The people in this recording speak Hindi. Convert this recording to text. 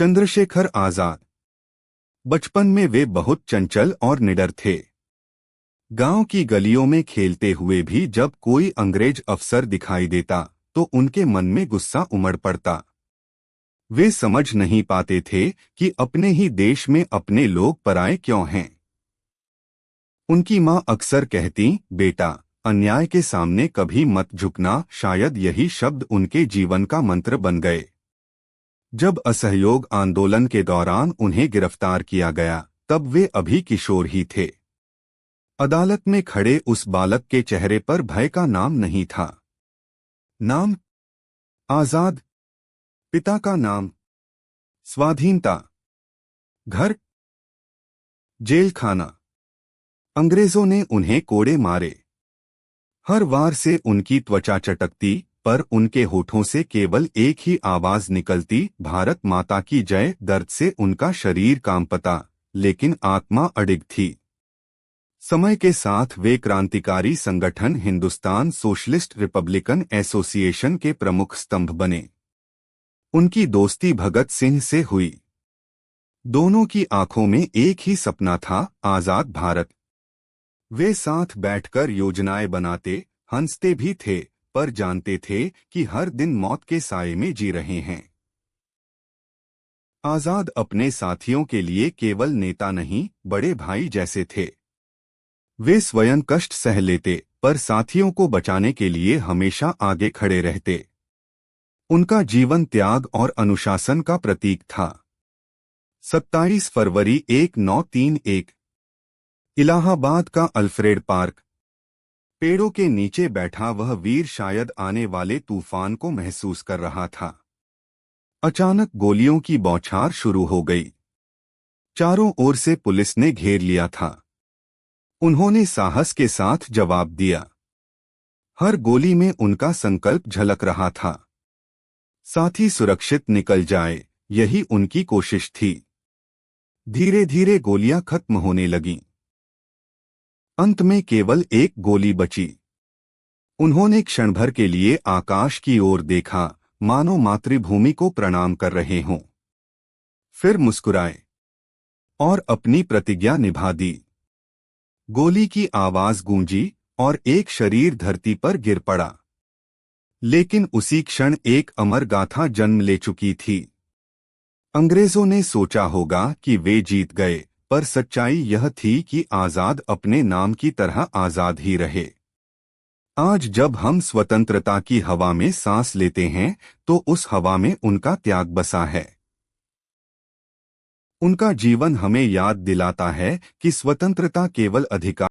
चंद्रशेखर आजाद। बचपन में वे बहुत चंचल और निडर थे। गांव की गलियों में खेलते हुए भी जब कोई अंग्रेज अफसर दिखाई देता तो उनके मन में गुस्सा उमड़ पड़ता। वे समझ नहीं पाते थे कि अपने ही देश में अपने लोग पराए क्यों हैं। उनकी माँ अक्सर कहती, बेटा, अन्याय के सामने कभी मत झुकना। शायद यही शब्द उनके जीवन का मंत्र बन गए। जब असहयोग आंदोलन के दौरान उन्हें गिरफ्तार किया गया तब वे अभी किशोर ही थे। अदालत में खड़े उस बालक के चेहरे पर भय का नाम नहीं था। नाम आजाद, पिता का नाम स्वाधीनता, घर जेल खाना। अंग्रेजों ने उन्हें कोड़े मारे। हर वार से उनकी त्वचा चटकती, पर उनके होठों से केवल एक ही आवाज निकलती, भारत माता की जय। दर्द से उनका शरीर कांपता, लेकिन आत्मा अडिग थी। समय के साथ वे क्रांतिकारी संगठन हिंदुस्तान सोशलिस्ट रिपब्लिकन एसोसिएशन के प्रमुख स्तंभ बने। उनकी दोस्ती भगत सिंह से हुई। दोनों की आंखों में एक ही सपना था, आजाद भारत। वे साथ बैठकर योजनाएं बनाते, हंसते भी थे, पर जानते थे कि हर दिन मौत के साए में जी रहे हैं। आजाद अपने साथियों के लिए केवल नेता नहीं, बड़े भाई जैसे थे। वे स्वयं कष्ट सह लेते, पर साथियों को बचाने के लिए हमेशा आगे खड़े रहते। उनका जीवन त्याग और अनुशासन का प्रतीक था। 27 फरवरी 1931। इलाहाबाद का अल्फ्रेड पार्क। पेड़ों के नीचे बैठा वह वीर शायद आने वाले तूफान को महसूस कर रहा था। अचानक गोलियों की बौछार शुरू हो गई। चारों ओर से पुलिस ने घेर लिया था। उन्होंने साहस के साथ जवाब दिया। हर गोली में उनका संकल्प झलक रहा था। साथी सुरक्षित निकल जाए, यही उनकी कोशिश थी। धीरे धीरे गोलियां खत्म होने लगीं। अंत में केवल एक गोली बची। उन्होंने क्षण भर के लिए आकाश की ओर देखा, मानो मातृभूमि को प्रणाम कर रहे हों। फिर मुस्कुराए और अपनी प्रतिज्ञा निभा दी। गोली की आवाज गूंजी और एक शरीर धरती पर गिर पड़ा। लेकिन उसी क्षण एक अमर गाथा जन्म ले चुकी थी। अंग्रेजों ने सोचा होगा कि वे जीत गए, पर सच्चाई यह थी कि आजाद अपने नाम की तरह आजाद ही रहे। आज जब हम स्वतंत्रता की हवा में सांस लेते हैं तो उस हवा में उनका त्याग बसा है। उनका जीवन हमें याद दिलाता है कि स्वतंत्रता केवल अधिकार